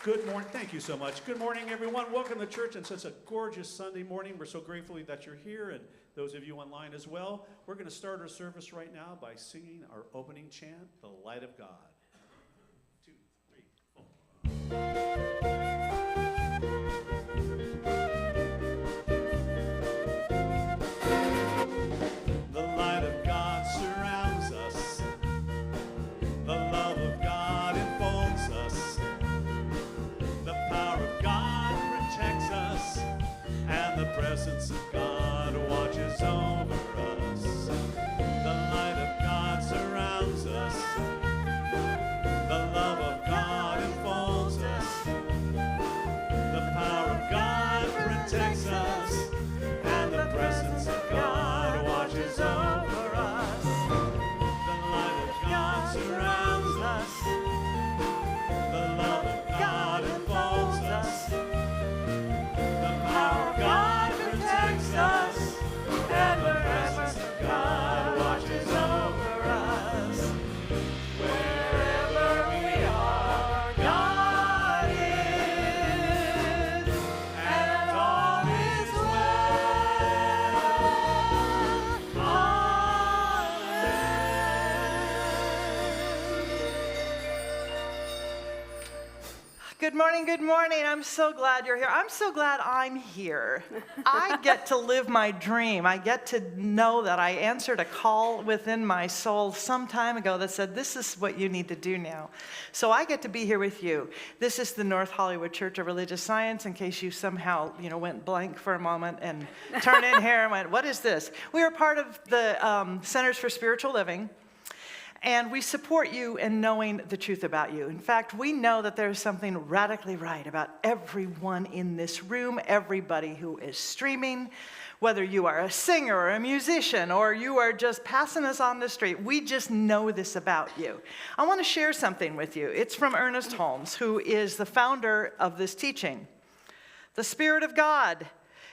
Good morning. Thank you so much. Good morning, everyone. Welcome to church on such a gorgeous Sunday morning. We're so grateful that you're here, and those of you online as well. We're going to start our service right now by singing our opening chant, The Light of God. 2, 3, 4. The light of God surrounds us. The love of God enfolds us. The power of God protects us, and the presence of God watches over us. The light of God surrounds us. The love of God enfolds us. The power of God protects us, and the presence of God watches over us. The light of God surrounds us. The love of God enfolds us. The power of God protects us, and the presence of God watches over us. Wherever we are, God is, and all is well. Good morning, good morning. I'm so glad you're here. I'm so glad I'm here. I get to live my dream. I get to know that I answered a call within my soul some time ago that said, this is what you need to do now. So I get to be here with you. This is the North Hollywood Church of Religious Science, in case you somehow, went blank for a moment and turned in here and went, what is this? We are part of the Centers for Spiritual Living. And we support you in knowing the truth about you. In fact, we know that there's something radically right about everyone in this room, everybody who is streaming, whether you are a singer or a musician or you are just passing us on the street. We just know this about you. I want to share something with you. It's from Ernest Holmes, who is the founder of this teaching. The Spirit of God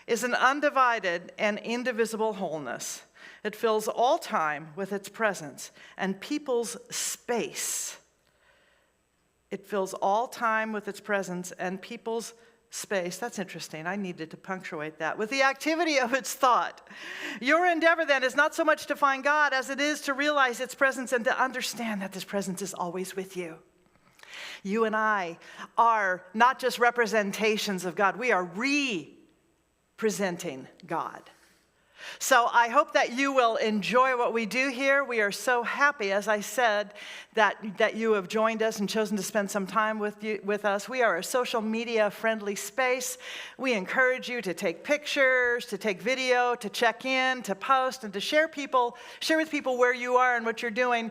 is an undivided and indivisible wholeness. It fills all time with its presence and people's space. It fills all time with its presence and people's space. That's interesting. I needed to punctuate that. With the activity of its thought. Your endeavor then is not so much to find God as it is to realize its presence and to understand that this presence is always with you. You and I are not just representations of God. We are representing God. So I hope that you will enjoy what we do here. We are so happy, as I said, that you have joined us and chosen to spend some time with us. We are a social media friendly space. We encourage you to take pictures, to take video, to check in, to post, and to share with people where you are and what you're doing.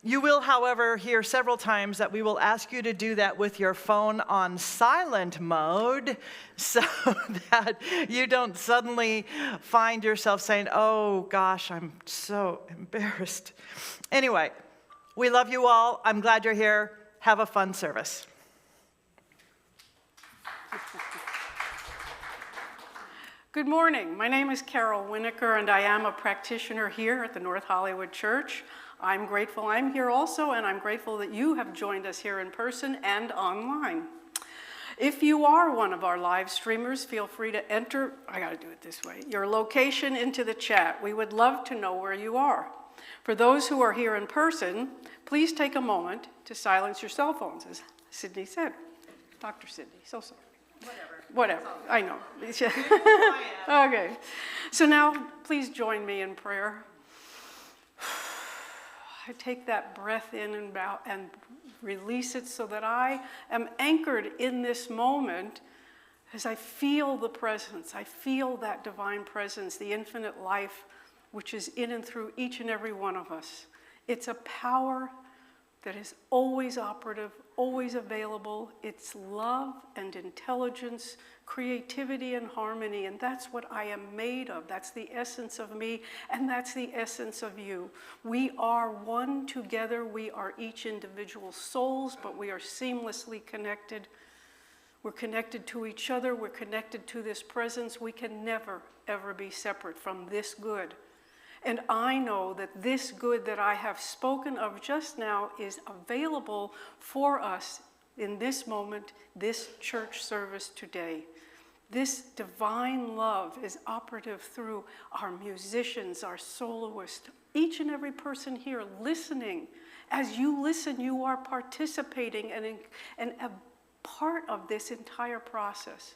You will, however, hear several times that we will ask you to do that with your phone on silent mode so that you don't suddenly find yourself saying, oh gosh, I'm so embarrassed. Anyway, we love you all. I'm glad you're here. Have a fun service. Good morning. My name is Carol Winokur, and I am a practitioner here at the North Hollywood Church. I'm grateful I'm here also, and I'm grateful that you have joined us here in person and online. If you are one of our live streamers, feel free to enter, I gotta do it this way, your location into the chat. We would love to know where you are. For those who are here in person, please take a moment to silence your cell phones, as Sydney said. Dr. Sydney, so sorry. Whatever, I know. Okay, so now please join me in prayer. I take that breath in and release it so that I am anchored in this moment as I feel the presence. I feel that divine presence, the infinite life, which is in and through each and every one of us. It's a power that is always operative, always available. It's love and intelligence, creativity and harmony, and that's what I am made of. That's the essence of me, and that's the essence of you. We are one together. We are each individual souls, but we are seamlessly connected. We're connected to each other. We're connected to this presence. We can never, ever be separate from this good. And I know that this good that I have spoken of just now is available for us in this moment, this church service today. This divine love is operative through our musicians, our soloists, each and every person here listening. As you listen, you are participating and a part of this entire process.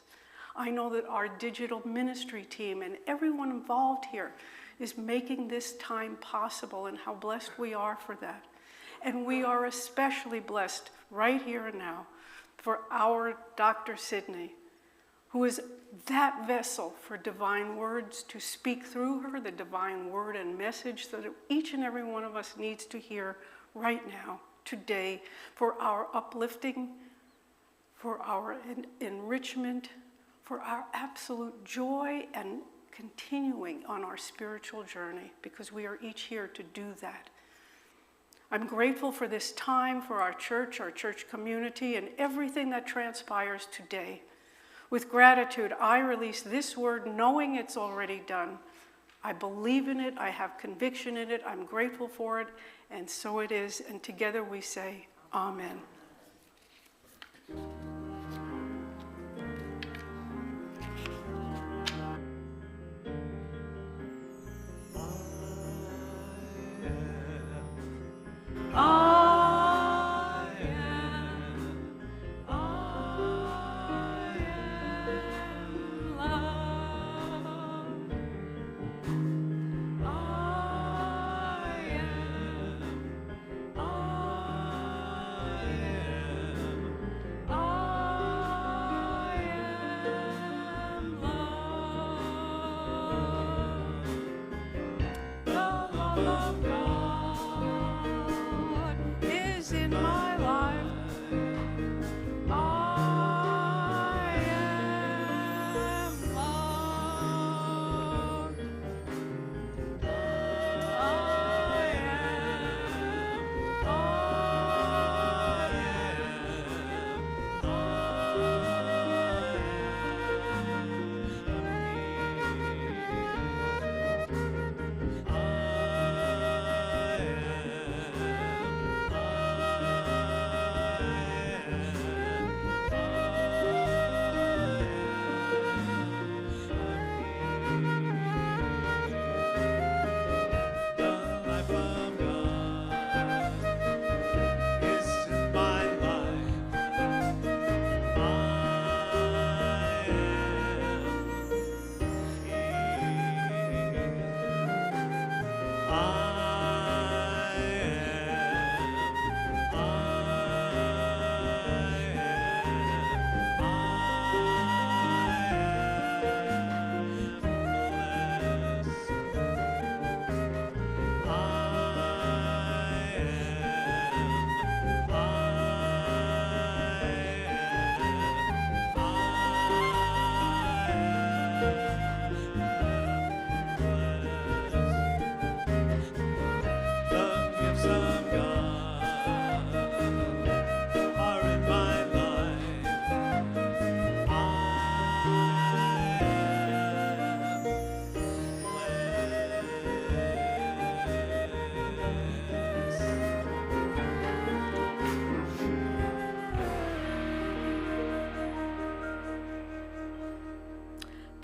I know that our digital ministry team and everyone involved here is making this time possible, and how blessed we are for that. And we are especially blessed right here and now for our Dr. Sidney, who is that vessel for divine words to speak through her, the divine word and message that each and every one of us needs to hear right now, today, for our uplifting, for our enrichment, for our absolute joy and continuing on our spiritual journey, because we are each here to do that. I'm grateful for this time, for our church community, and everything that transpires today. With gratitude, I release this word knowing it's already done. I believe in it, I have conviction in it, I'm grateful for it, and so it is. And together we say, Amen.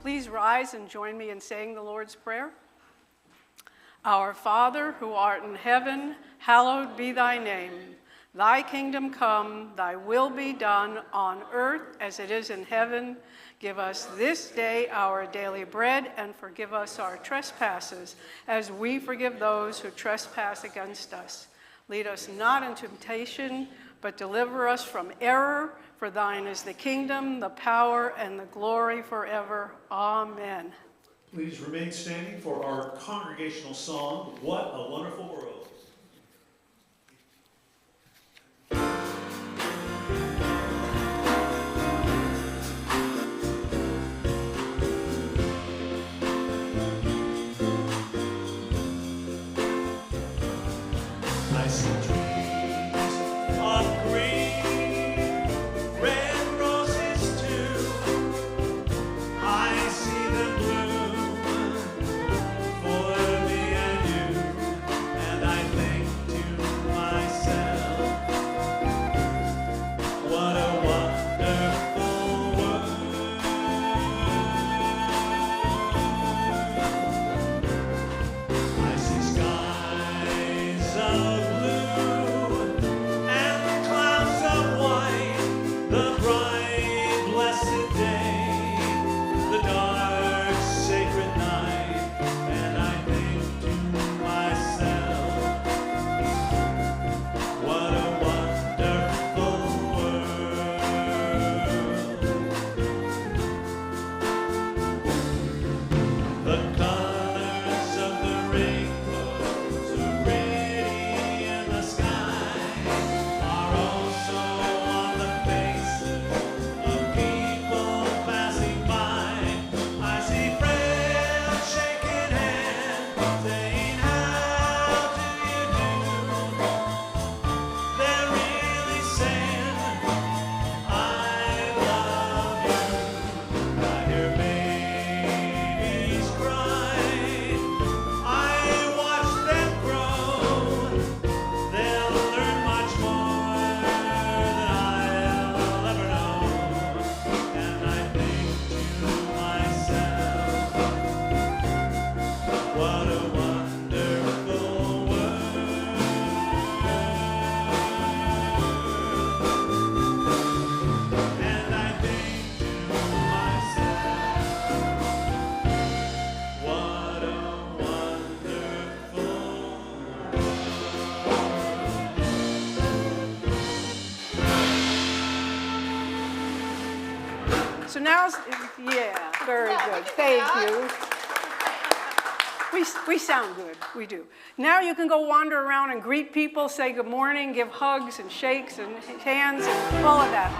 Please rise and join me in saying the Lord's Prayer. Our Father, who art in heaven, hallowed be thy name. Thy kingdom come, thy will be done on earth as it is in heaven. Give us this day our daily bread, and forgive us our trespasses, as we forgive those who trespass against us. Lead us not into temptation, but deliver us from error. For thine is the kingdom, the power, and the glory forever. Amen. Please remain standing for our congregational song, What a Wonderful World. I see trees of green, red roses too. I see them bloom for me and you, and I So now, yeah, very good. Thank you. We sound good, we do. Now you can go wander around and greet people, say good morning, give hugs and shakes and hands and all of that.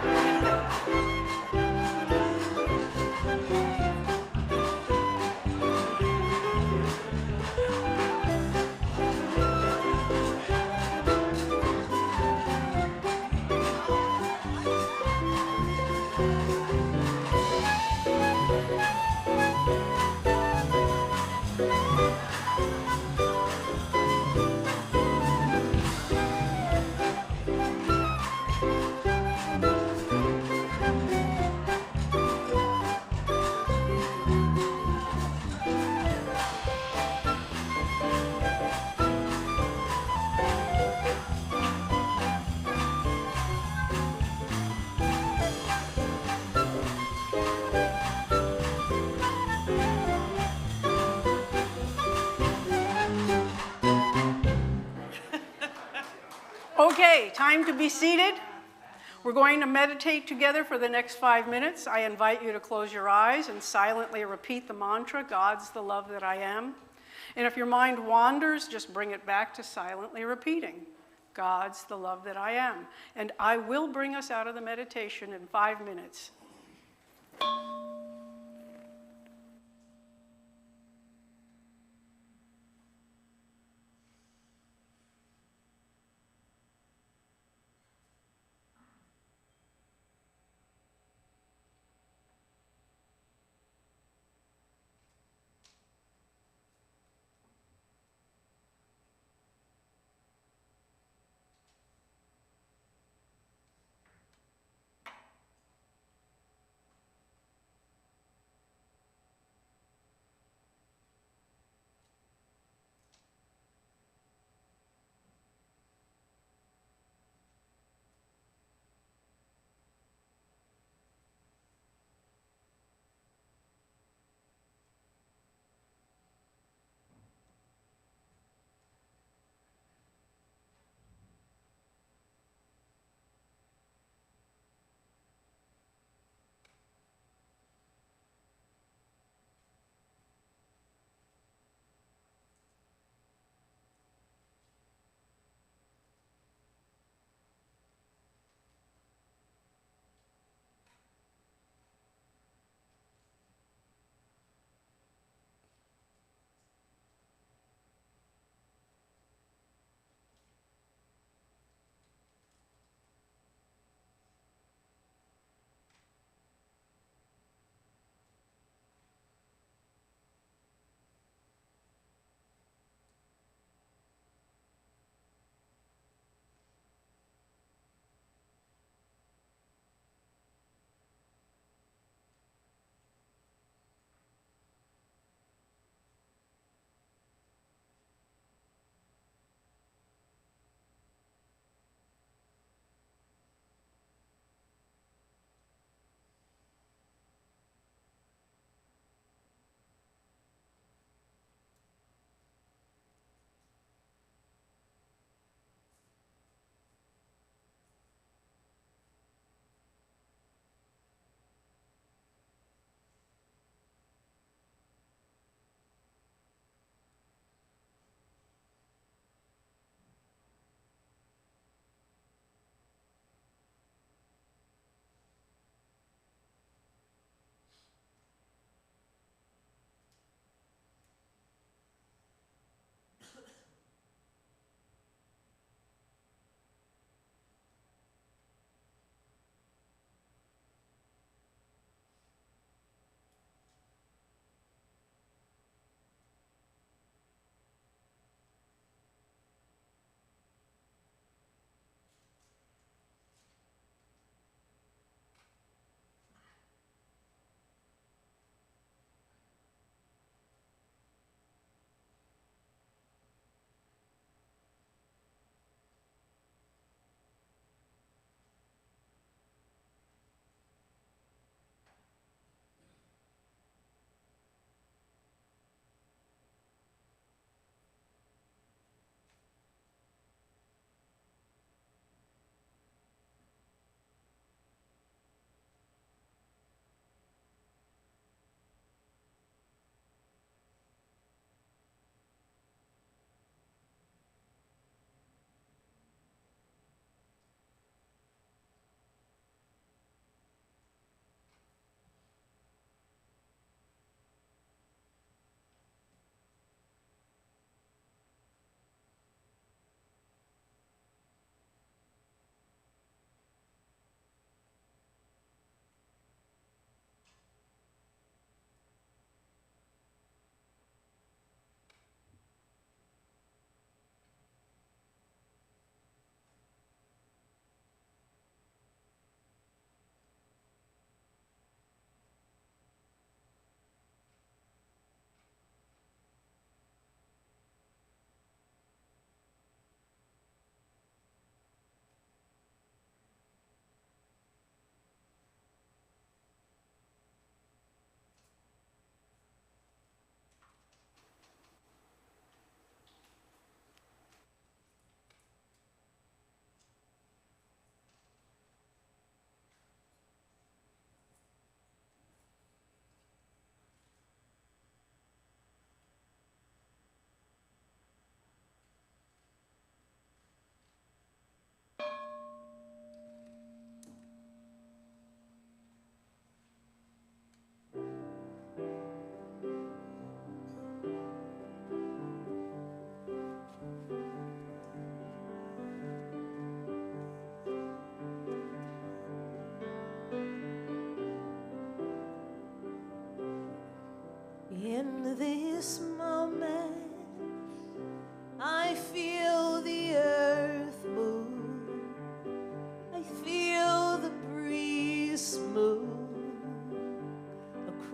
Okay, time to be seated. We're going to meditate together for the next 5 minutes. I invite you to close your eyes and silently repeat the mantra, God's the love that I am. And if your mind wanders, just bring it back to silently repeating, God's the love that I am. And I will bring us out of the meditation in 5 minutes.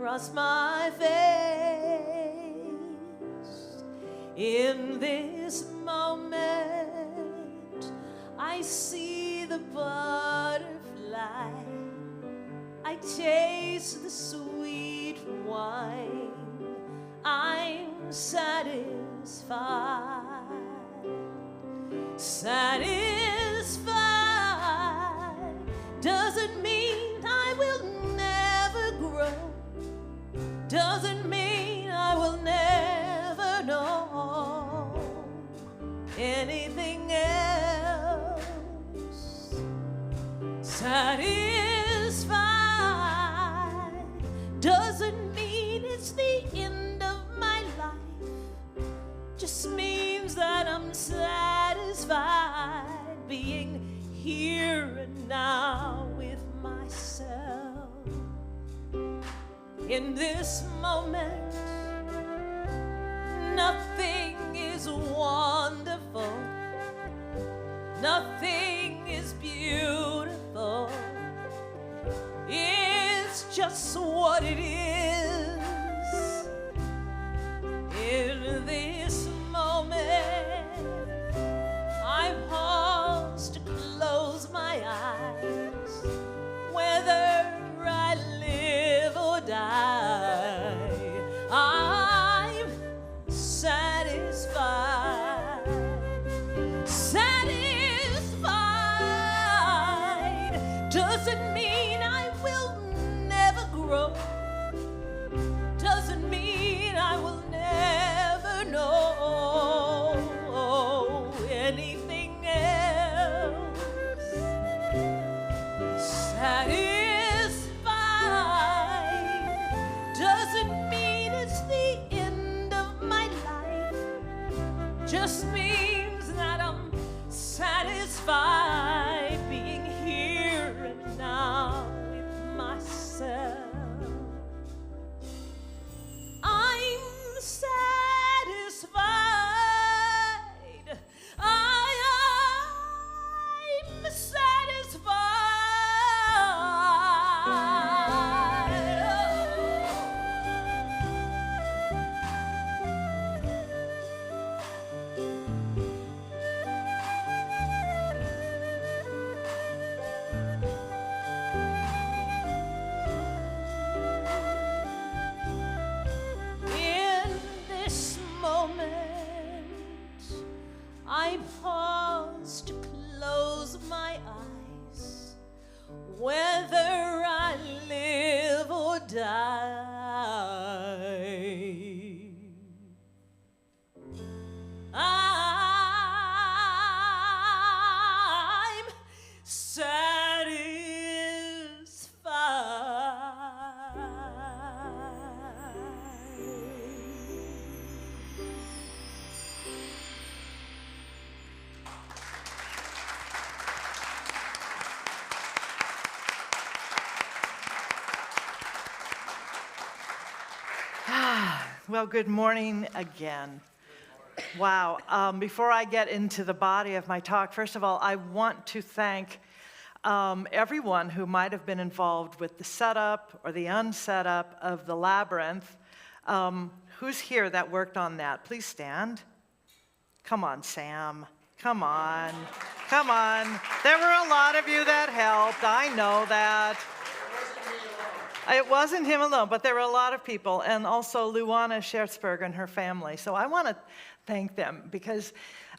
across my face. In this moment, I see the butterfly. I taste the sweet wine. I'm satisfied. Satisfied doesn't mean I will never grow. Doesn't mean I will never know anything else. Satisfied doesn't mean it's the end of my life. Just means that I'm satisfied being here and now with myself. In this moment, nothing is wonderful, nothing is beautiful. It's just what it is. In this moment, I pause to close my eyes. Whether I live or die, I'm satisfied. Satisfied doesn't mean I will never grow. Doesn't mean I will never know anything else. Satisfied doesn't mean it's the end of my life. Just means that I'm satisfied being here and now with myself. I'm satisfied. I'm satisfied. In this moment, I pause to close my eyes. Whether I live or die, I'm Well, good morning again. Wow. Before I get into the body of my talk, first of all, I want to thank everyone who might have been involved with the setup or the unsetup of the labyrinth. Who's here that worked on that? Please stand. Come on, Sam. Come on. Come on. There were a lot of you that helped. I know that. It wasn't him alone, but there were a lot of people, and also Luana Scherzberg and her family. So I want to thank them, because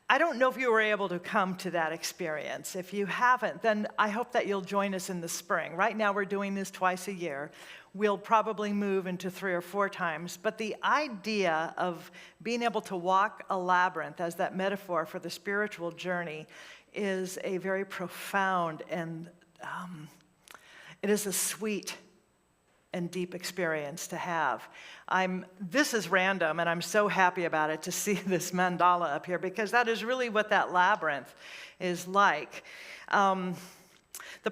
I don't know if you were able to come to that experience. If you haven't, then I hope that you'll join us in the spring. Right now we're doing this twice a year. We'll probably move into 3 or 4 times. But the idea of being able to walk a labyrinth as that metaphor for the spiritual journey is a very profound and it is a sweet and deep experience to have. This is random, and I'm so happy about it to see this mandala up here, because that is really what that labyrinth is like. The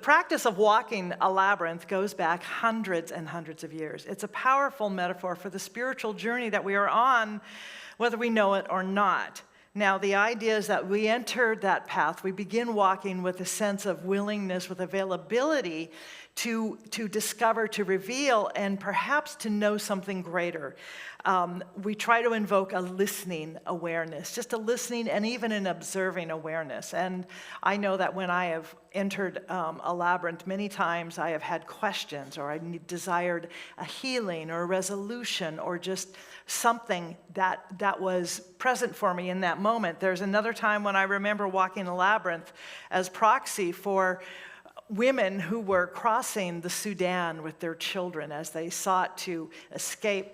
practice of walking a labyrinth goes back hundreds and hundreds of years. It's a powerful metaphor for the spiritual journey that we are on, whether we know it or not. Now, the idea is that we enter that path, we begin walking with a sense of willingness, with availability to discover, to reveal, and perhaps to know something greater. We try to invoke a listening awareness, just a listening and even an observing awareness. And I know that when I have entered a labyrinth, many times I have had questions, or I desired a healing or a resolution, or just something that was present for me in that moment. There's another time when I remember walking a labyrinth as proxy for women who were crossing the Sudan with their children as they sought to escape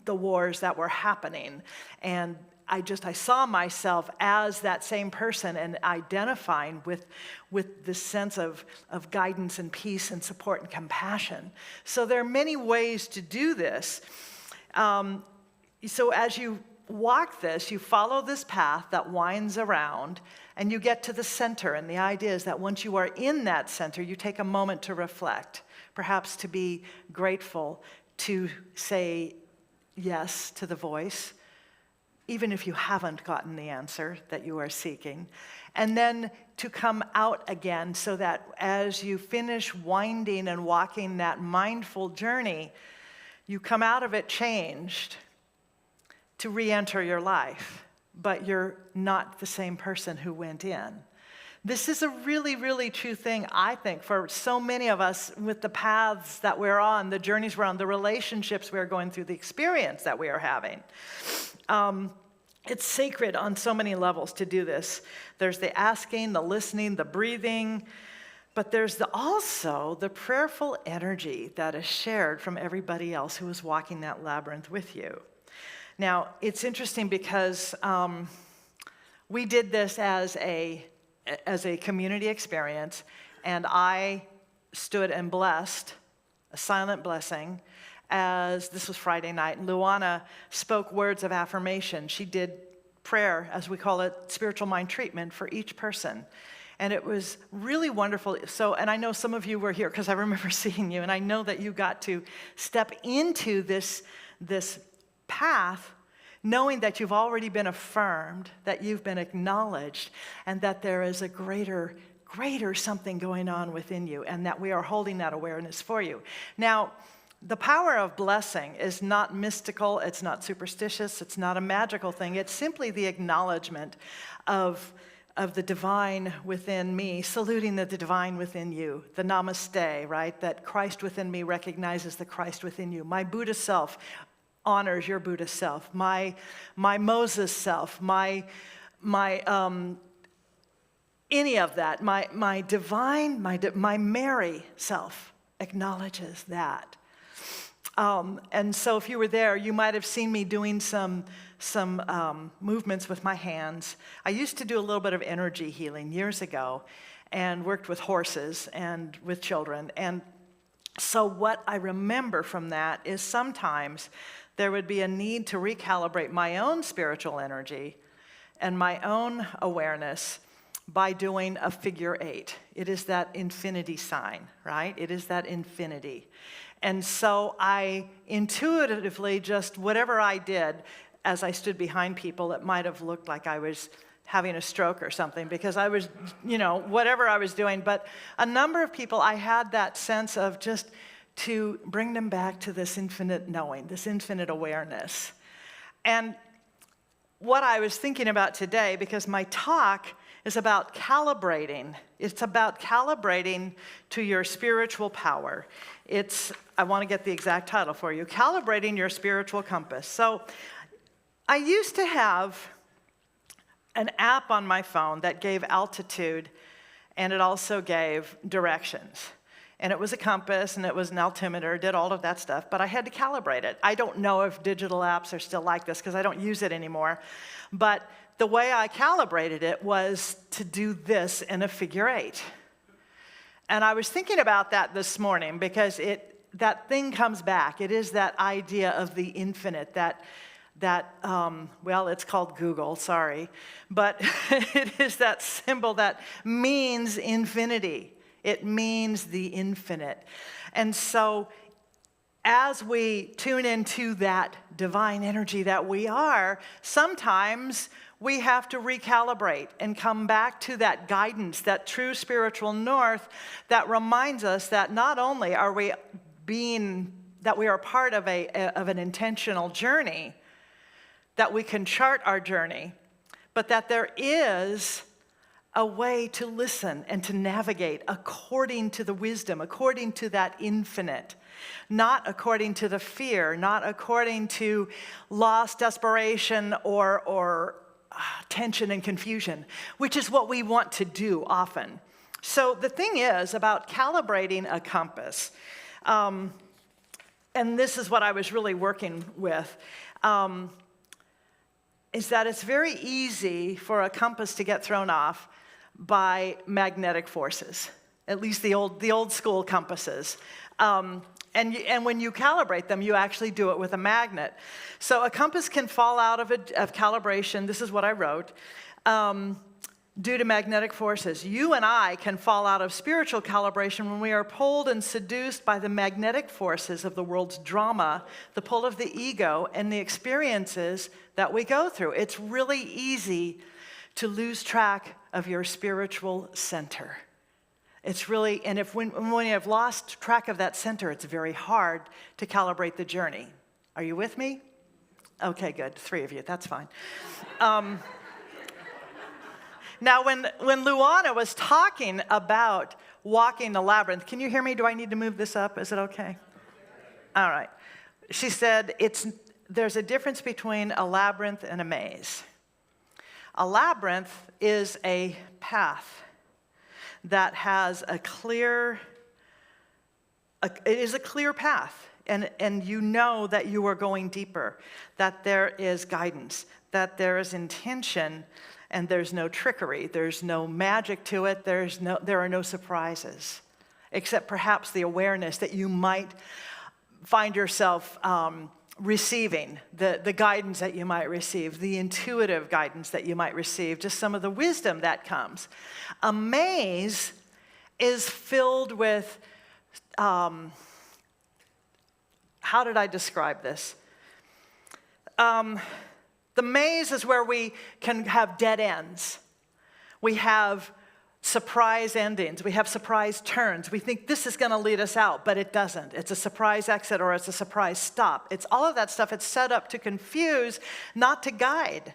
the wars that were happening. And I saw myself as that same person and identifying with this sense of guidance and peace and support and compassion. So there are many ways to do this. So as you walk this, you follow this path that winds around, and you get to the center. And the idea is that once you are in that center, you take a moment to reflect, perhaps to be grateful, to say yes to the voice, even if you haven't gotten the answer that you are seeking. And then to come out again, so that as you finish winding and walking that mindful journey, you come out of it changed to re-enter your life, but you're not the same person who went in. This is a really, really true thing, I think, for so many of us with the paths that we're on, the journeys we're on, the relationships we're going through, the experience that we are having. It's sacred on so many levels to do this. There's the asking, the listening, the breathing, but there's also the prayerful energy that is shared from everybody else who is walking that labyrinth with you. Now, it's interesting because we did this as a community experience, and I stood and blessed, a silent blessing, as this was Friday night, and Luana spoke words of affirmation. She did prayer, as we call it, spiritual mind treatment for each person. And it was really wonderful. So, and I know some of you were here because I remember seeing you, and I know that you got to step into this path, knowing that you've already been affirmed, that you've been acknowledged, and that there is a greater something going on within you, and that we are holding that awareness for you. Now, the power of blessing is not mystical, it's not superstitious, it's not a magical thing. It's simply the acknowledgement of the divine within me, saluting the divine within you, the namaste, right? That Christ within me recognizes the Christ within you. My Buddha self honors your Buddha self. My Moses self, my any of that, my divine, my Mary self acknowledges that. And so if you were there, you might have seen me doing some movements with my hands. I used to do a little bit of energy healing years ago and worked with horses and with children. And so what I remember from that is sometimes there would be a need to recalibrate my own spiritual energy and my own awareness by doing a figure 8. It is that infinity sign, right? It is that infinity. And so I intuitively just, whatever I did, as I stood behind people, it might have looked like I was having a stroke or something, because I was, whatever I was doing. But a number of people, I had that sense of just to bring them back to this infinite knowing, this infinite awareness. And what I was thinking about today, because my talk is about calibrating. It's about calibrating to your spiritual power. I want to get the exact title for you, Calibrating Your Spiritual Compass. So I used to have an app on my phone that gave altitude, and it also gave directions. And it was a compass, and it was an altimeter, did all of that stuff, but I had to calibrate it. I don't know if digital apps are still like this because I don't use it anymore. But the way I calibrated it was to do this in a figure 8. And I was thinking about that this morning because that thing comes back. It is that idea of the infinite, well, it's called Google, sorry. But it is that symbol that means infinity. It means the infinite. And so as we tune into that divine energy that we are, sometimes we have to recalibrate and come back to that guidance, that true spiritual north that reminds us that not only are we that we are part of an intentional journey, that we can chart our journey, but that there is a way to listen and to navigate according to the wisdom, according to that infinite, not according to the fear, not according to loss, desperation, or tension and confusion, which is what we want to do often. So the thing is about calibrating a compass, and this is what I was really working with, is that it's very easy for a compass to get thrown off by magnetic forces, at least the old school compasses. And when you calibrate them, you actually do it with a magnet. So a compass can fall out of calibration, this is what I wrote, due to magnetic forces. You and I can fall out of spiritual calibration when we are pulled and seduced by the magnetic forces of the world's drama, the pull of the ego, and the experiences that we go through. It's really easy to lose track of your spiritual center. It's really, and when you have lost track of that center, it's very hard to calibrate the journey. Are you with me? Okay, good. 3 of you, that's fine. Now, when Luana was talking about walking the labyrinth, can you hear me? Do I need to move this up? Is it okay? All right. She said there's a difference between a labyrinth and a maze. A labyrinth is a path that has it is a clear path, and you know that you are going deeper, that there is guidance, that there is intention, and there's no trickery, there's no magic to it, there are no surprises, except perhaps the awareness that you might find yourself receiving, the guidance that you might receive, the intuitive guidance that you might receive, just some of the wisdom that comes. A maze is filled with, how did I describe this? The maze is where we can have dead ends. We have surprise endings. We have surprise turns. We think this is going to lead us out, but it doesn't. It's a surprise exit or it's a surprise stop. It's all of that stuff. It's set up to confuse, not to guide.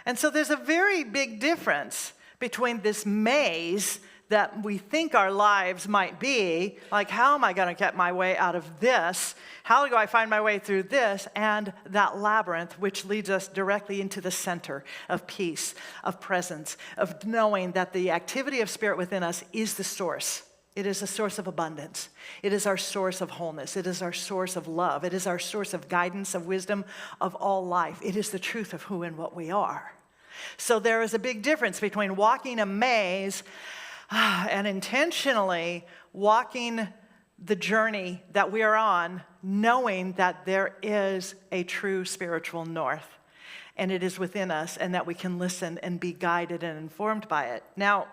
And so there's a very big difference between this maze that we think our lives might be, like how am I going to get my way out of this? How do I find my way through this? And that labyrinth, which leads us directly into the center of peace, of presence, of knowing that the activity of spirit within us is the source. It is a source of abundance. It is our source of wholeness. It is our source of love. It is our source of guidance, of wisdom, of all life. It is the truth of who and what we are. So there is a big difference between walking a maze and intentionally walking the journey that we are on, knowing that there is a true spiritual north, and it is within us, and that we can listen and be guided and informed by it. Now,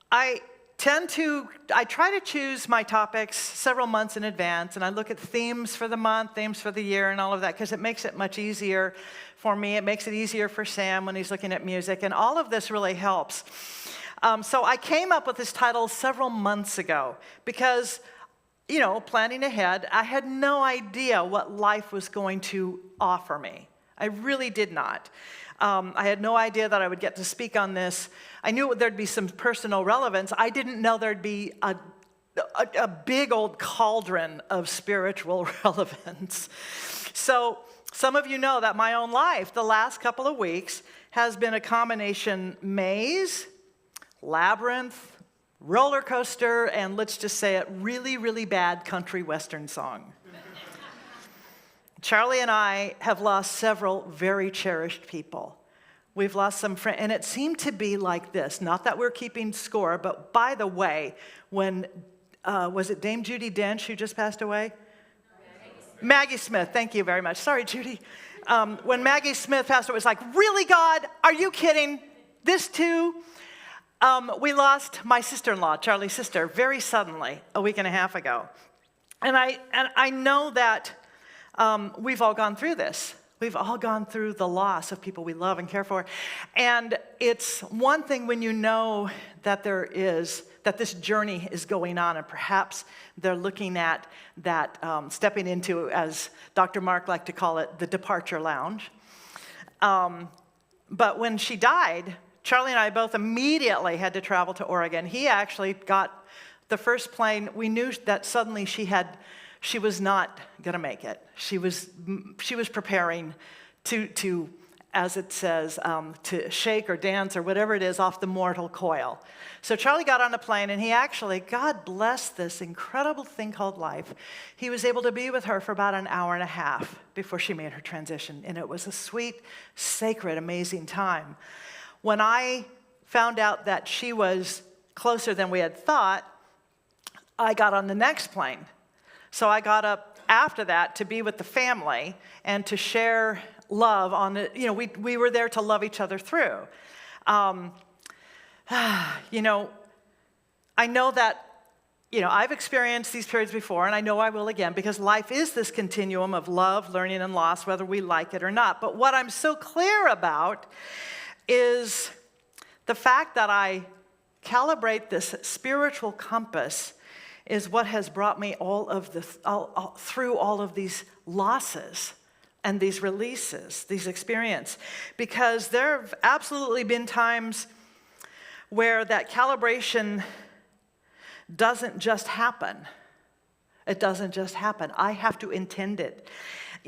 I try to choose my topics several months in advance, and I look at themes for the month, themes for the year, and all of that, because it makes it much easier for me. It makes it easier for Sam when he's looking at music, and all of this really helps. So I came up with this title several months ago because, planning ahead, I had no idea what life was going to offer me. I really did not. I had no idea that I would get to speak on this. I knew there'd be some personal relevance. I didn't know there'd be a big old cauldron of spiritual relevance. So some of you know that my own life, the last couple of weeks, has been a combination maze, labyrinth, roller coaster, and let's just say it, really, really bad country western song. Charlie and I have lost several very cherished people. We've lost some friends, and it seemed to be like this. Not that we're keeping score, but by the way, when, was it Dame Judi Dench who just passed away? Maggie Smith, thank you very much. Sorry, Judy. When Maggie Smith passed away, it was like, really, God? Are you kidding? This too? We lost my sister-in-law, Charlie's sister, very suddenly, a week and a half ago. And I know that we've all gone through this. We've all gone through the loss of people we love and care for. And it's one thing when you know that that this journey is going on, and perhaps they're looking at that, stepping into, as Dr. Mark liked to call it, the departure lounge. But when she died, Charlie and I both immediately had to travel to Oregon. He actually got the first plane. We knew that suddenly she was not going to make it. She was preparing to, as it says, to shake or dance or whatever it is off the mortal coil. So Charlie got on a plane, and he actually, God bless this incredible thing called life, he was able to be with her for about an hour and a half before she made her transition. And it was a sweet, sacred, amazing time. When I found out that she was closer than we had thought, I got on the next plane. So I got up after that to be with the family and to share love on the, we were there to love each other through. I know that, I've experienced these periods before, and I know I will again, because life is this continuum of love, learning, and loss, whether we like it or not. But what I'm so clear about is the fact that I calibrate this spiritual compass is what has brought me through all of these losses and these releases, these experiences. Because there have absolutely been times where that calibration doesn't just happen. It doesn't just happen. I have to intend it.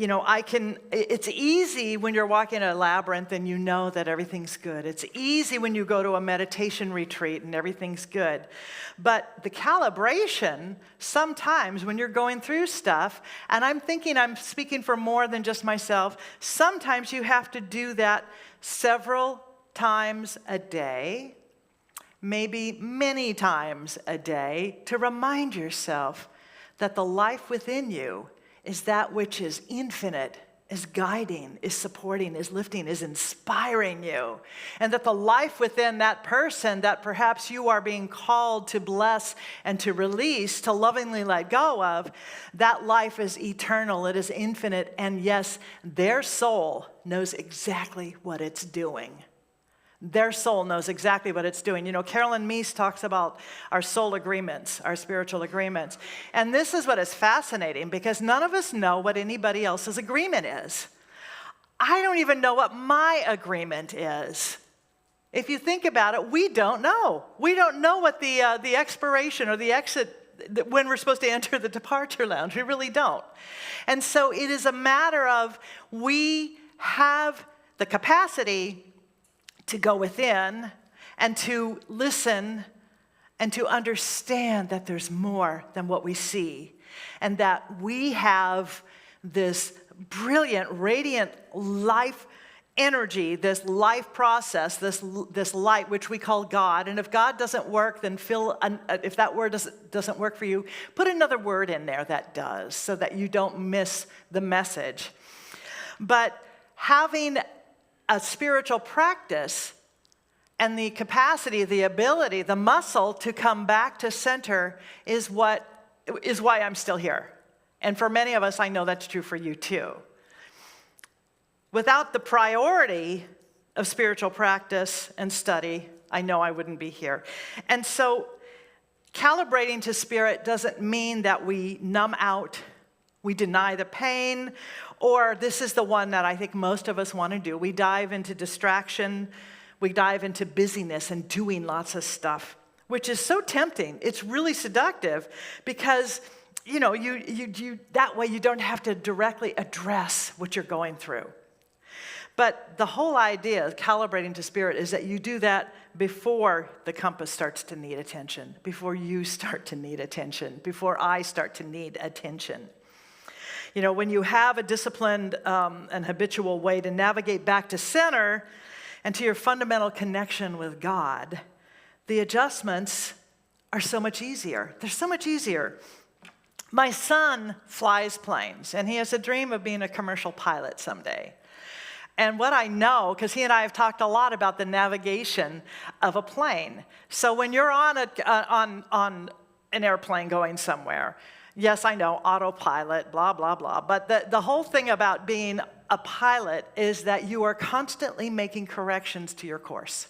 It's easy when you're walking a labyrinth and you know that everything's good. It's easy when you go to a meditation retreat and everything's good. But the calibration, sometimes when you're going through stuff, and I'm thinking I'm speaking for more than just myself, sometimes you have to do that several times a day, maybe many times a day, to remind yourself that the life within you is that which is infinite, is guiding, is supporting, is lifting, is inspiring you. And that the life within that person that perhaps you are being called to bless and to release, to lovingly let go of, that life is eternal, it is infinite, and yes, their soul knows exactly what it's doing. Their soul knows exactly what it's doing. Carolyn Meese talks about our soul agreements, our spiritual agreements. And this is what is fascinating, because none of us know what anybody else's agreement is. I don't even know what my agreement is. If you think about it, we don't know. We don't know what the expiration or the exit, when we're supposed to enter the departure lounge. We really don't. And so it is a matter of, we have the capacity to go within and to listen and to understand that there's more than what we see, and that we have this brilliant, radiant life energy, this life process, this light, which we call God. And if God doesn't work, then if that word doesn't work for you, put another word in there that does, so that you don't miss the message. But having a spiritual practice and the capacity, the ability, the muscle to come back to center is why I'm still here. And for many of us, I know that's true for you too. Without the priority of spiritual practice and study, I know I wouldn't be here. And so calibrating to spirit doesn't mean that we numb out, we deny the pain, or this is the one that I think most of us want to do. We dive into distraction, we dive into busyness and doing lots of stuff, which is so tempting. It's really seductive because, you that way you don't have to directly address what you're going through. But the whole idea of calibrating to spirit is that you do that before the compass starts to need attention, before you start to need attention, before I start to need attention. When you have a disciplined and habitual way to navigate back to center and to your fundamental connection with God, the adjustments are so much easier. They're so much easier. My son flies planes, and he has a dream of being a commercial pilot someday. And what I know, because he and I have talked a lot about the navigation of a plane. So when you're on an airplane going somewhere, Yes, I know, autopilot, blah, blah, blah. But the whole thing about being a pilot is that you are constantly making corrections to your course.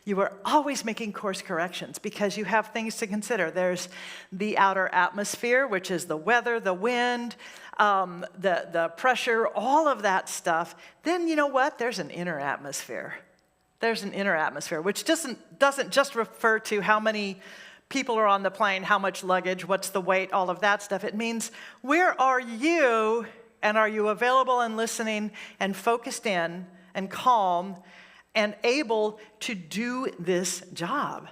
You are always making course corrections because you have things to consider. There's the outer atmosphere, which is the weather, the wind, the pressure, all of that stuff. Then you know what? There's an inner atmosphere. There's an inner atmosphere, which doesn't just refer to how many people are on the plane, how much luggage, what's the weight, all of that stuff. It means where are you, and are you available and listening and focused in and calm and able to do this job.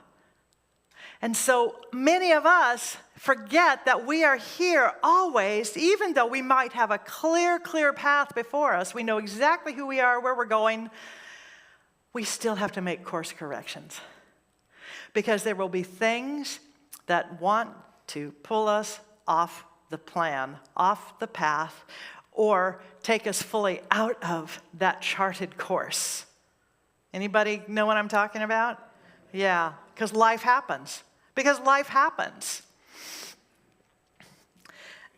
And so many of us forget that we are here always, even though we might have a clear path before us. We know exactly who we are, where we're going. We still have to make course corrections because there will be things that want to pull us off the plan, off the path, or take us fully out of that charted course. Anybody know what I'm talking about? Yeah, because life happens. Because life happens.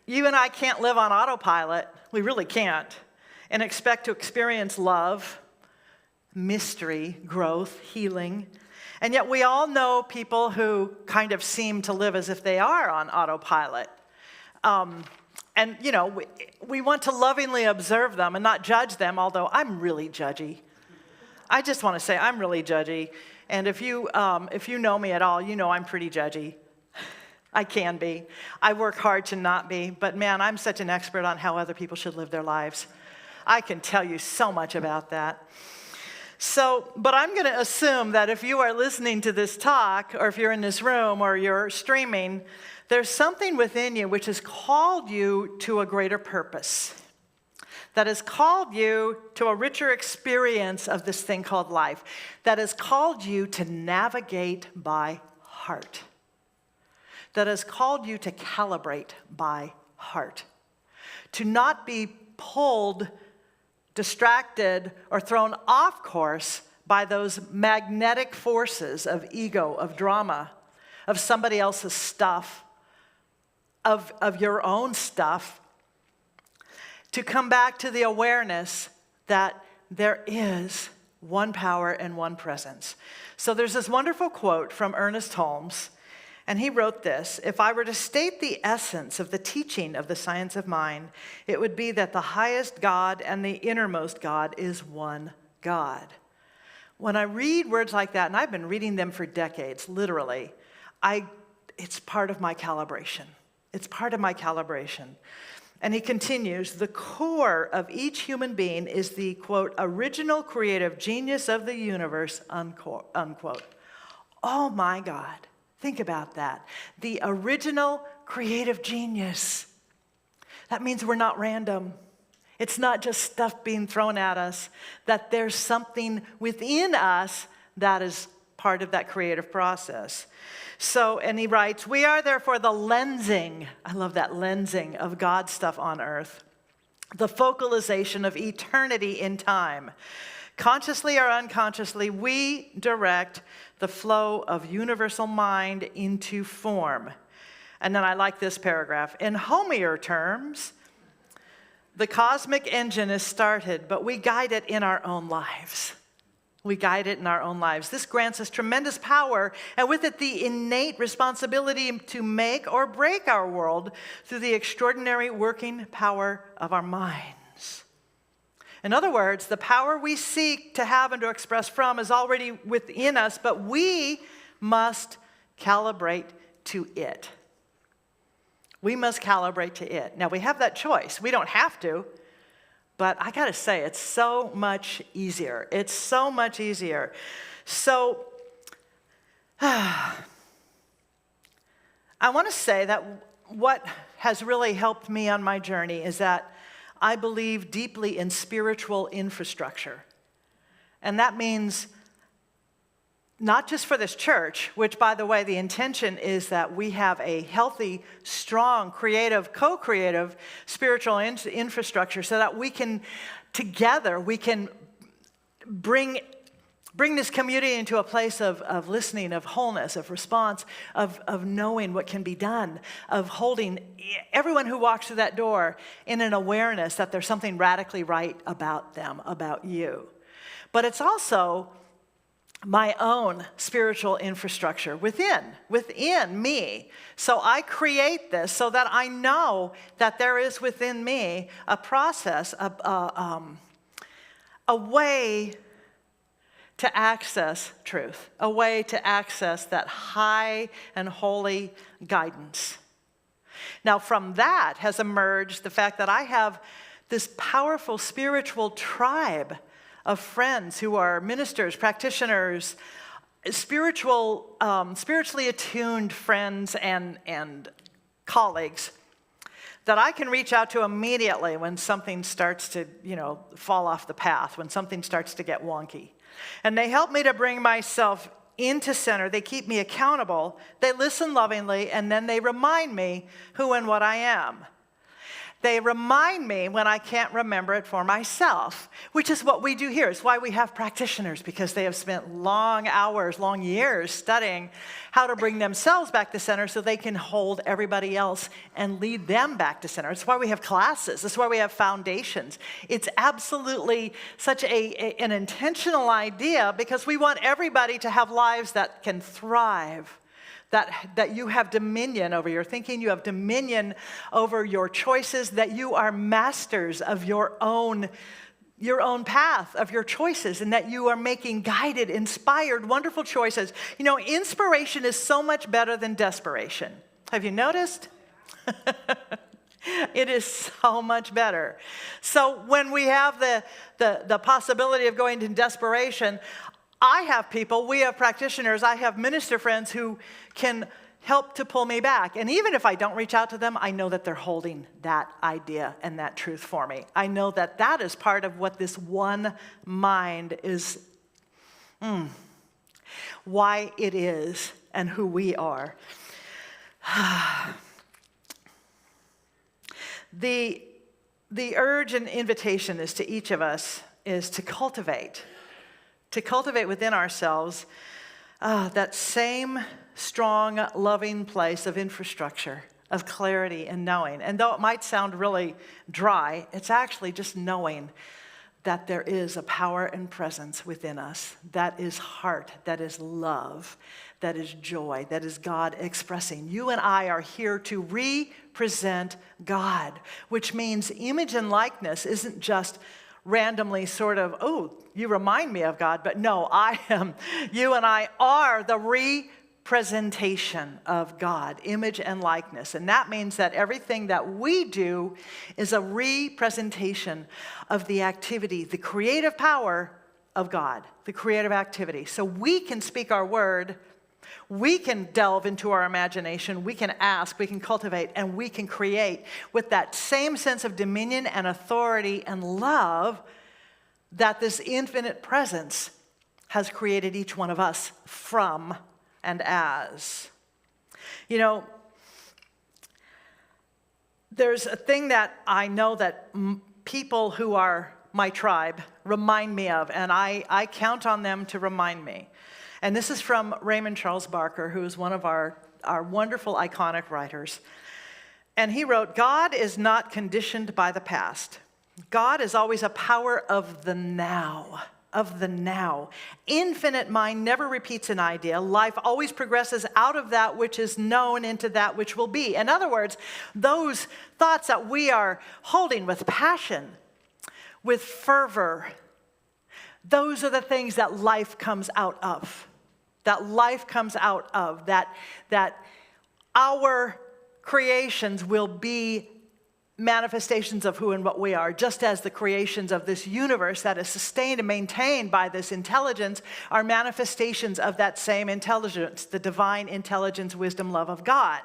You and I can't live on autopilot. We really can't. And expect to experience love, mystery, growth, healing. And yet we all know people who kind of seem to live as if they are on autopilot. And, you know, we want to lovingly observe them and not judge them, although I'm really judgy. I just want to say I'm really judgy. And if you know me at all, you know I'm pretty judgy. I can be. I work hard to not be. But, man, I'm such an expert on how other people should live their lives. I can tell you so much about that. So, but I'm going to assume that if you are listening to this talk, or if you're in this room, or you're streaming, there's something within you which has called you to a greater purpose, that has called you to a richer experience of this thing called life, that has called you to navigate by heart, that has called you to calibrate by heart, to not be pulled, distracted, or thrown off course by those magnetic forces of ego, of drama, of somebody else's stuff, of your own stuff, to come back to the awareness that there is one power and one presence. So there's this wonderful quote from Ernest Holmes, and he wrote this: "If I were to state the essence of the teaching of the science of mind, it would be that the highest God and the innermost God is one God." When I read words like that, and I've been reading them for decades, literally, it's part of my calibration. It's part of my calibration. And he continues, "The core of each human being is the, quote, original creative genius of the universe," unquote. Oh my God, think about that. The original creative genius. That means we're not random. It's not just stuff being thrown at us, that there's something within us that is part of that creative process. So, and he writes, "We are therefore the lensing," I love that, lensing of God's stuff on earth, the focalization of eternity in time. Consciously or unconsciously, we direct the flow of universal mind into form. And then I like this paragraph. "In homier terms, the cosmic engine is started, but we guide it in our own lives." We guide it in our own lives. This grants us tremendous power, and with it the innate responsibility to make or break our world through the extraordinary working power of our minds. In other words, the power we seek to have and to express from is already within us, but we must calibrate to it. We must calibrate to it. Now, we have that choice. We don't have to. But I got to say, it's so much easier. It's so much easier. So I want to say that what has really helped me on my journey is that I believe deeply in spiritual infrastructure. And that means not just for this church, which, by the way, the intention is that we have a healthy, strong, creative, co-creative spiritual infrastructure so that we can, together, we can bring bring this community into a place of listening, of wholeness, of response, of knowing what can be done, of holding everyone who walks through that door in an awareness that there's something radically right about them, about you. But it's also my own spiritual infrastructure within me. So I create this so that I know that there is within me a process, a way to access truth, a way to access that high and holy guidance. Now, from that has emerged the fact that I have this powerful spiritual tribe of friends who are ministers, practitioners, spiritually attuned friends and colleagues that I can reach out to immediately when something starts to, fall off the path, when something starts to get wonky. And they help me to bring myself into center. They keep me accountable. They listen lovingly, and then they remind me who and what I am. They remind me when I can't remember it for myself, which is what we do here. It's why we have practitioners, because they have spent long hours, long years studying how to bring themselves back to center so they can hold everybody else and lead them back to center. It's why we have classes. It's why we have foundations. It's absolutely such an intentional idea, because we want everybody to have lives that can thrive. That you have dominion over your thinking, you have dominion over your choices, that you are masters of your own path, of your choices, and that you are making guided, inspired, wonderful choices. Inspiration is so much better than desperation. Have you noticed? It is so much better. So when we have the possibility of going to desperation, we have practitioners, I have minister friends who can help to pull me back. And even if I don't reach out to them, I know that they're holding that idea and that truth for me. I know that that is part of what this one mind is, why it is and who we are. The urge and invitation is to each of us is to cultivate within ourselves that same strong, loving place of infrastructure, of clarity and knowing. And though it might sound really dry, it's actually just knowing that there is a power and presence within us that is heart, that is love, that is joy, that is God expressing. You and I are here to represent God, which means image and likeness isn't just randomly sort of, you remind me of God, but no, you and I are the representation of God, image and likeness. And that means that everything that we do is a representation of the activity, the creative power of God, the creative activity. So we can speak our word, we can delve into our imagination, we can ask, we can cultivate, and we can create with that same sense of dominion and authority and love that this infinite presence has created each one of us from and as. There's a thing that I know that people who are my tribe remind me of, and I count on them to remind me. And this is from Raymond Charles Barker, who is one of our wonderful, iconic writers. And he wrote, "God is not conditioned by the past. God is always a power of the now. Infinite mind never repeats an idea. Life always progresses out of that which is known into that which will be." In other words, those thoughts that we are holding with passion, with fervor, those are the things that life comes out of. That our creations will be manifestations of who and what we are, just as the creations of this universe that is sustained and maintained by this intelligence are manifestations of that same intelligence, the divine intelligence, wisdom, love of God.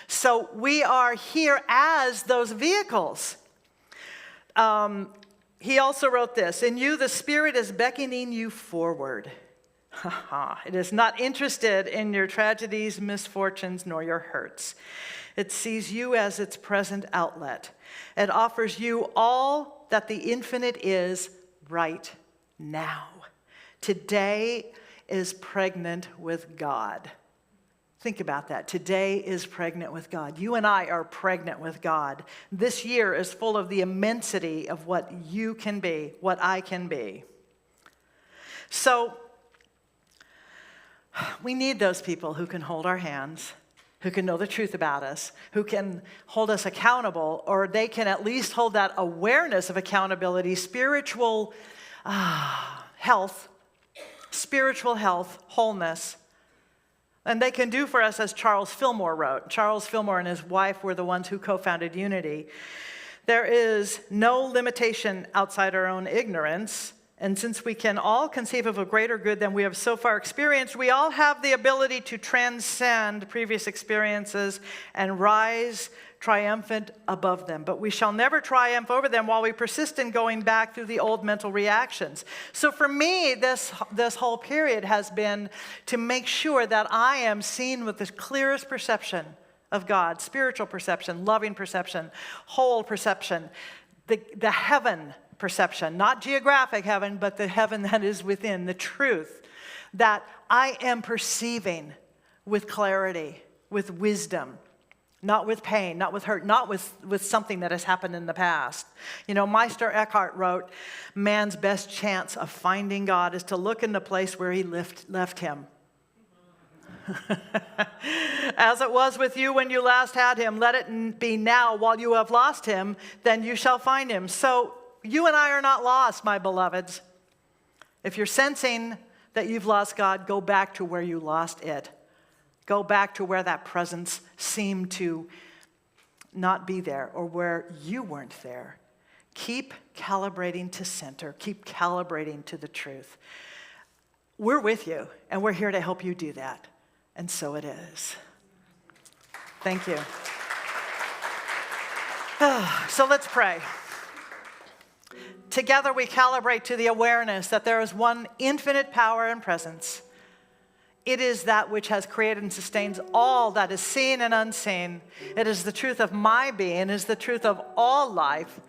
So we are here as those vehicles. He also wrote this, "In you, the Spirit is beckoning you forward. It is not interested in your tragedies, misfortunes, nor your hurts. It sees you as its present outlet. It offers you all that the infinite is right now. Today is pregnant with God. Think about that. Today is pregnant with God. You and I are pregnant with God. This year is full of the immensity of what you can be, what I can be. So, we need those people who can hold our hands, who can know the truth about us, who can hold us accountable, or they can at least hold that awareness of accountability, spiritual health, wholeness. And they can do for us as Charles Fillmore wrote. Charles Fillmore and his wife were the ones who co-founded Unity. There is no limitation outside our own ignorance. And since we can all conceive of a greater good than we have so far experienced, we all have the ability to transcend previous experiences and rise triumphant above them. But we shall never triumph over them while we persist in going back through the old mental reactions. So for me, this whole period has been to make sure that I am seen with the clearest perception of God, spiritual perception, loving perception, whole perception, the heaven perception, not geographic heaven, but the heaven that is within, the truth that I am perceiving with clarity, with wisdom, not with pain, not with hurt, not with something that has happened in the past. You know, Meister Eckhart wrote, man's best chance of finding God is to look in the place where he left him. As it was with you when you last had him, let it be now while you have lost him, then you shall find him. So you and I are not lost, my beloveds. If you're sensing that you've lost God, go back to where you lost it. Go back to where that presence seemed to not be there or where you weren't there. Keep calibrating to center. Keep calibrating to the truth. We're with you, and we're here to help you do that. And so it is. Thank you. So let's pray. Together we calibrate to the awareness that there is one infinite power and presence. It is that which has created and sustains all that is seen and unseen. It is the truth of my being. It is the truth of all life.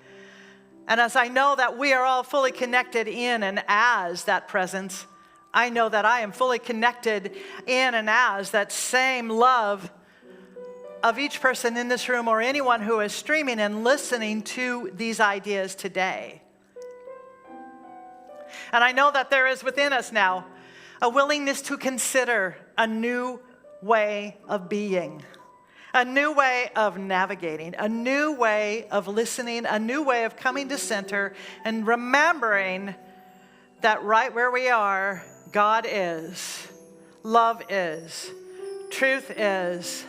And as I know that we are all fully connected in and as that presence, I know that I am fully connected in and as that same love of each person in this room or anyone who is streaming and listening to these ideas today. And I know that there is within us now a willingness to consider a new way of being, a new way of navigating, a new way of listening, a new way of coming to center and remembering that right where we are, God is, love is, truth is,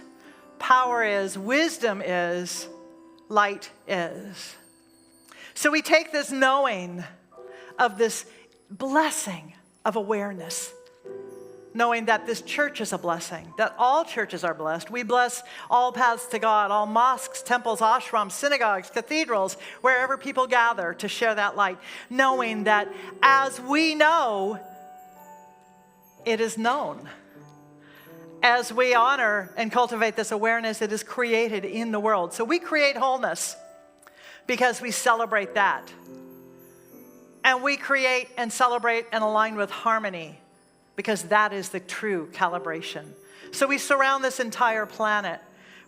power is, wisdom is, light is. So we take this knowing of this blessing of awareness, knowing that this church is a blessing, that all churches are blessed. We bless all paths to God, all mosques, temples, ashrams, synagogues, cathedrals, wherever people gather to share that light, knowing that as we know, it is known. As we honor and cultivate this awareness, it is created in the world. So we create wholeness because we celebrate that. And we create and celebrate and align with harmony because that is the true calibration. So we surround this entire planet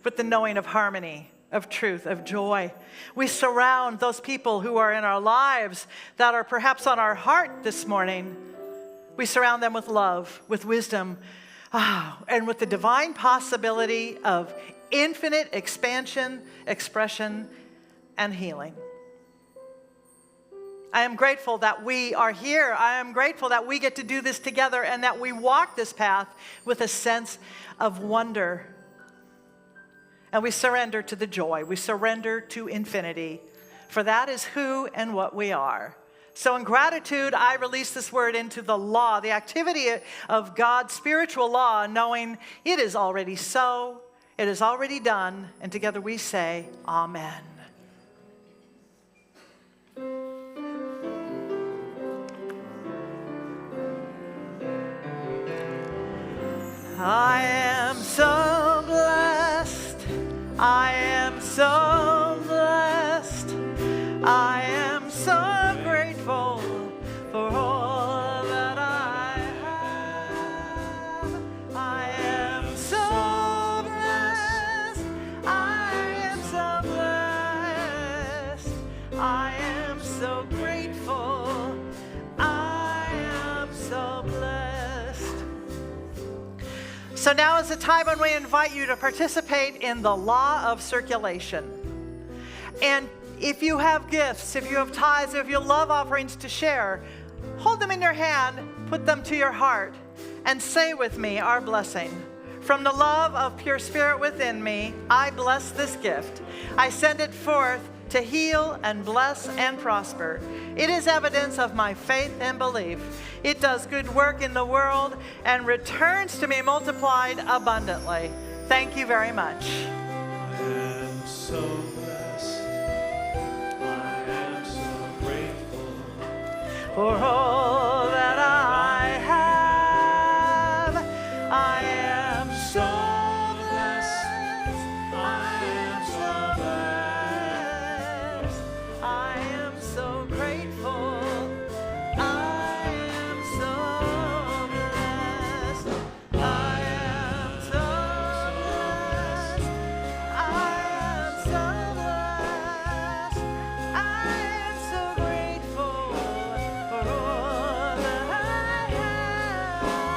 with the knowing of harmony, of truth, of joy. We surround those people who are in our lives that are perhaps on our heart this morning. We surround them with love, with wisdom, and with the divine possibility of infinite expansion, expression, and healing. I am grateful that we are here. I am grateful that we get to do this together and that we walk this path with a sense of wonder. And we surrender to the joy. We surrender to infinity. For that is who and what we are. So in gratitude, I release this word into the law, the activity of God's spiritual law, knowing it is already so, it is already done, and together we say, Amen. I am so blessed. I am so blessed. I am so grateful for all that I So now is the time when we invite you to participate in the law of circulation. And if you have gifts, if you have tithes, if you have love offerings to share, hold them in your hand, put them to your heart, and say with me our blessing. From the love of pure spirit within me, I bless this gift. I send it forth to heal and bless and prosper. It is evidence of my faith and belief. It does good work in the world and returns to me multiplied abundantly. Thank you very much. I am so blessed. I am so grateful For all that I have, I am so blessed. I am so blessed. I am so grateful. I am so blessed. I am so blessed. I am so blessed. I am so grateful for all that I have.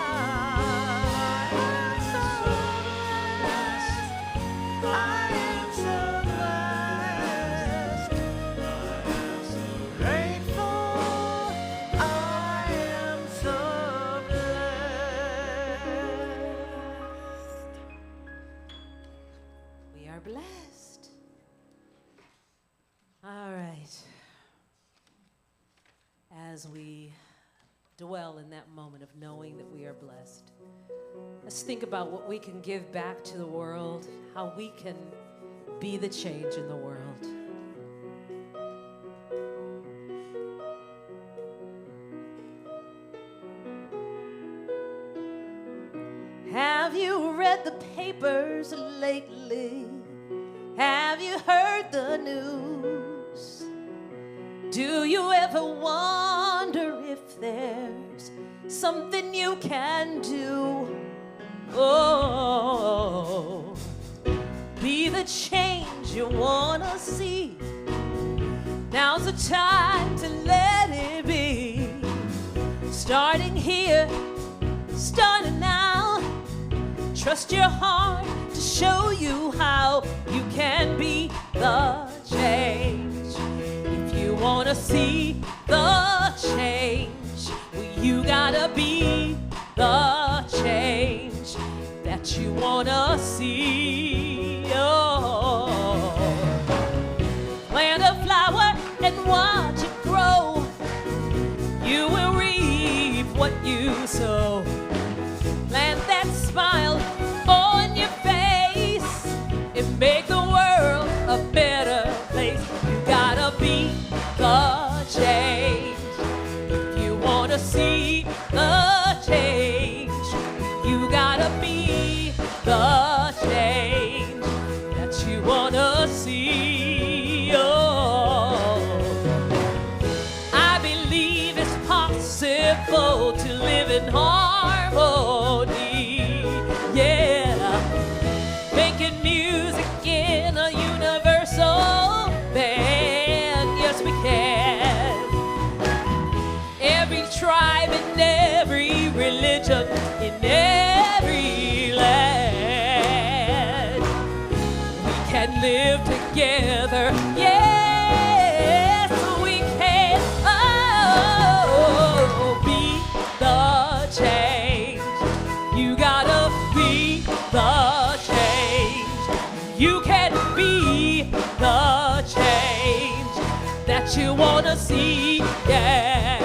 I am so blessed. I am so blessed. I am so grateful. I am so blessed. We are blessed. All right. As we dwell in that moment of knowing that we are blessed, let's think about what we can give back to the world, how we can be the change in the world. Have you read the papers lately? Have you heard the news? Do you ever wonder if there's something you can do? Oh, be the change you wanna see. Now's the time to let it be. Starting here, starting now. Trust your heart to show you how you can be the change. If you wanna see the change, well, you gotta be the change that you wanna see. Oh. Plant a flower and watch it grow. You will reap what you sow. Plant that smile on your face and make the world a better place. You gotta be the change. If you wanna see the change, you gotta be the change that you wanna see. Oh, I believe it's possible to live in harmony. Yeah, making music in a universal band. Yes, we can. Every tribe and every religion in every land, we can live together. Yes, we can. Oh, be the change. You gotta be the change. You can be the change that you wanna see. Yeah,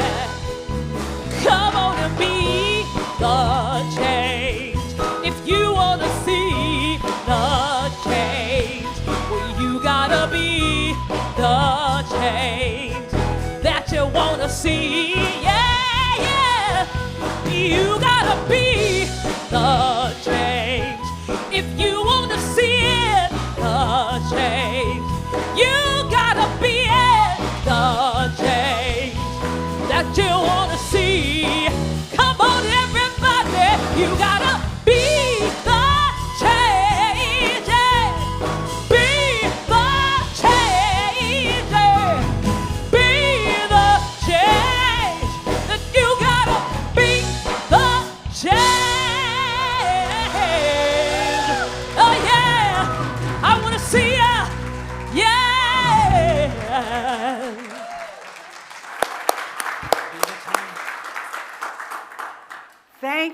come on and be the change. If you wanna see the change, well, you gotta be the change that you wanna see. Yeah, yeah. You gotta be the change. If you wanna see it, the change. You gotta be it, the change that you wanna see. Come on, everybody, you gotta be the change. Yeah. Be the change. Yeah. Be the change that you gotta be the change.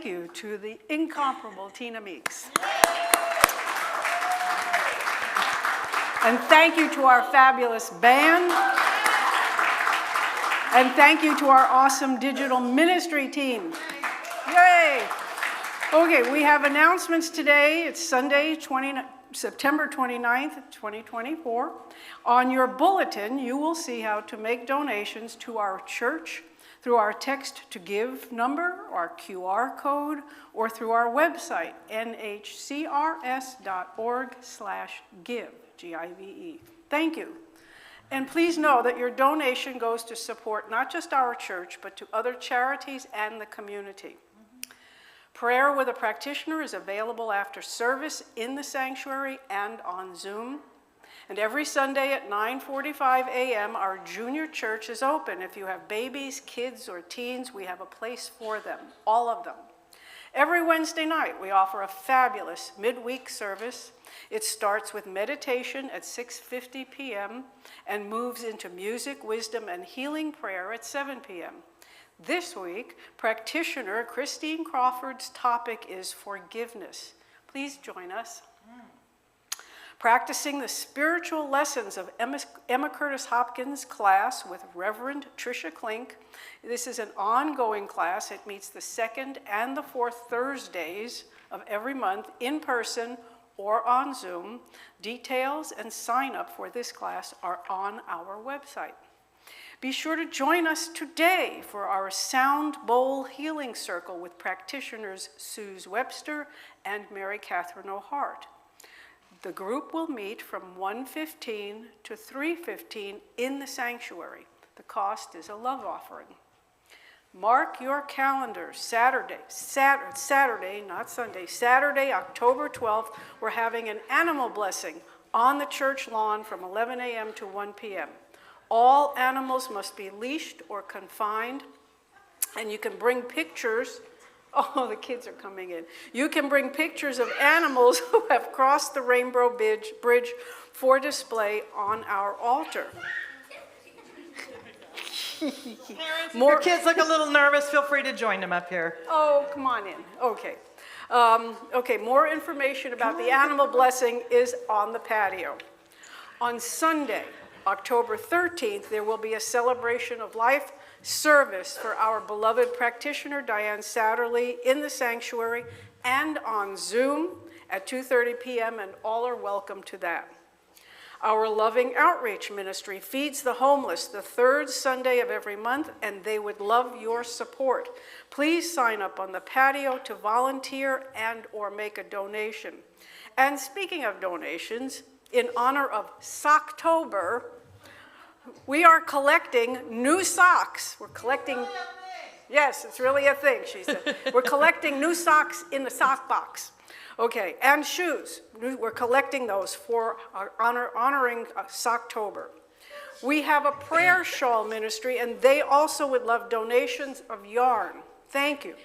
thank you to the incomparable Tina Meeks. And thank you to our fabulous band. And thank you to our awesome digital ministry team. Yay! Okay, we have announcements today. It's Sunday, September 29th, 2024. On your bulletin, you will see how to make donations to our church through our text to give number, our QR code, or through our website, nhcrs.org/give, G-I-V-E. Thank you. And please know that your donation goes to support not just our church, but to other charities and the community. Prayer with a practitioner is available after service in the sanctuary and on Zoom. And every Sunday at 9:45 a.m., our junior church is open. If you have babies, kids, or teens, we have a place for them, all of them. Every Wednesday night, we offer a fabulous midweek service. It starts with meditation at 6:50 p.m. and moves into music, wisdom, and healing prayer at 7 p.m. This week, practitioner Christine Crawford's topic is forgiveness. Please join us. Practicing the spiritual lessons of Emma Curtis Hopkins' class with Reverend Tricia Klink. This is an ongoing class. It meets the second and the fourth Thursdays of every month in person or on Zoom. Details and sign up for this class are on our website. Be sure to join us today for our Sound Bowl Healing Circle with practitioners Suze Webster and Mary Catherine O'Hart. The group will meet from 1:15 to 3:15 in the sanctuary. The cost is a love offering. Mark your calendars. Saturday, not Sunday, Saturday, October 12th, we're having an animal blessing on the church lawn from 11 a.m. to 1 p.m. All animals must be leashed or confined, and you can bring pictures. Oh, the kids are coming in. You can bring pictures of animals who have crossed the Rainbow Bridge for display on our altar. If your kids look a little nervous, feel free to join them up here. Oh, come on in. Okay. Okay, more information about the animal blessing is on the patio. On Sunday, October 13th, there will be a celebration of life service for our beloved practitioner, Diane Satterley, in the sanctuary and on Zoom at 2:30 p.m., and all are welcome to that. Our loving outreach ministry feeds the homeless the third Sunday of every month, and they would love your support. Please sign up on the patio to volunteer and or make a donation. And speaking of donations, in honor of Socktober, we are collecting new socks. We're collecting, yes, it's really a thing, she said. We're collecting new socks in the sock box. Okay, and shoes. We're collecting those for our honoring Socktober. We have a prayer shawl ministry, and they also would love donations of yarn. Thank you.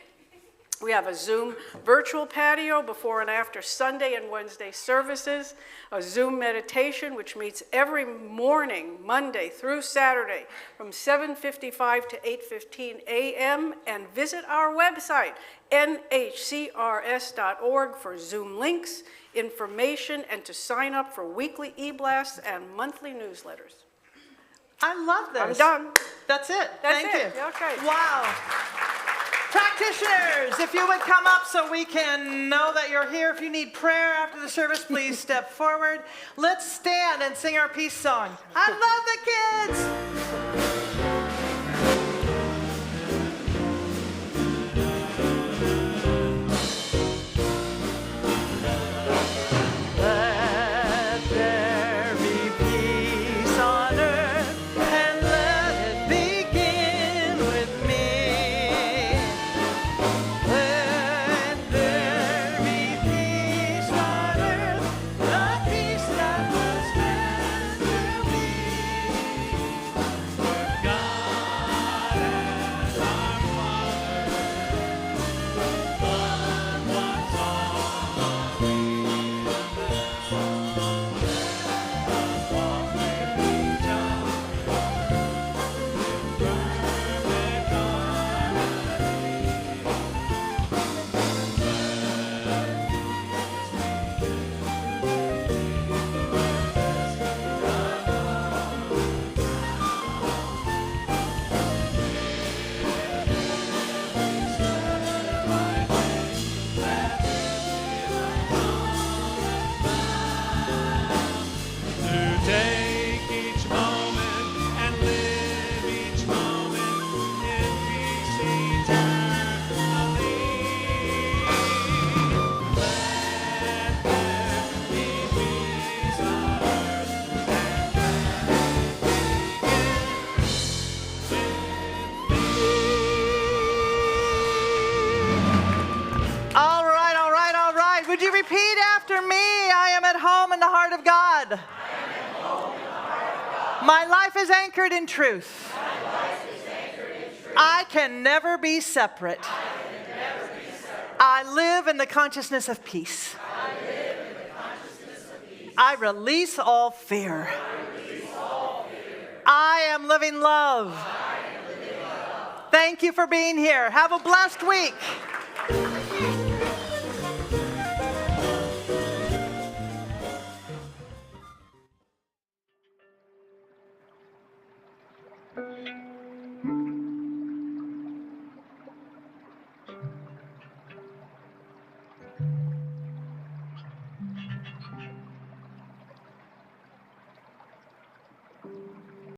We have a Zoom virtual patio before and after Sunday and Wednesday services, a Zoom meditation which meets every morning, Monday through Saturday from 7:55 to 8:15 a.m. and visit our website, nhcrs.org, for Zoom links, information, and to sign up for weekly e-blasts and monthly newsletters. I love this. I'm done. That's it. Thank you. Okay. Wow. Practitioners, if you would come up so we can know that you're here. If you need prayer after the service, please step forward. Let's stand and sing our peace song. I love the kids. Let there be peace on earth, and let it begin with me. Let there be peace on earth, the peace that was meant to be. at home in the heart of God. My life is anchored in truth. I can never be separate. I live in the consciousness of peace. I release all fear. I am living love. Thank you for being here. Have a blessed week.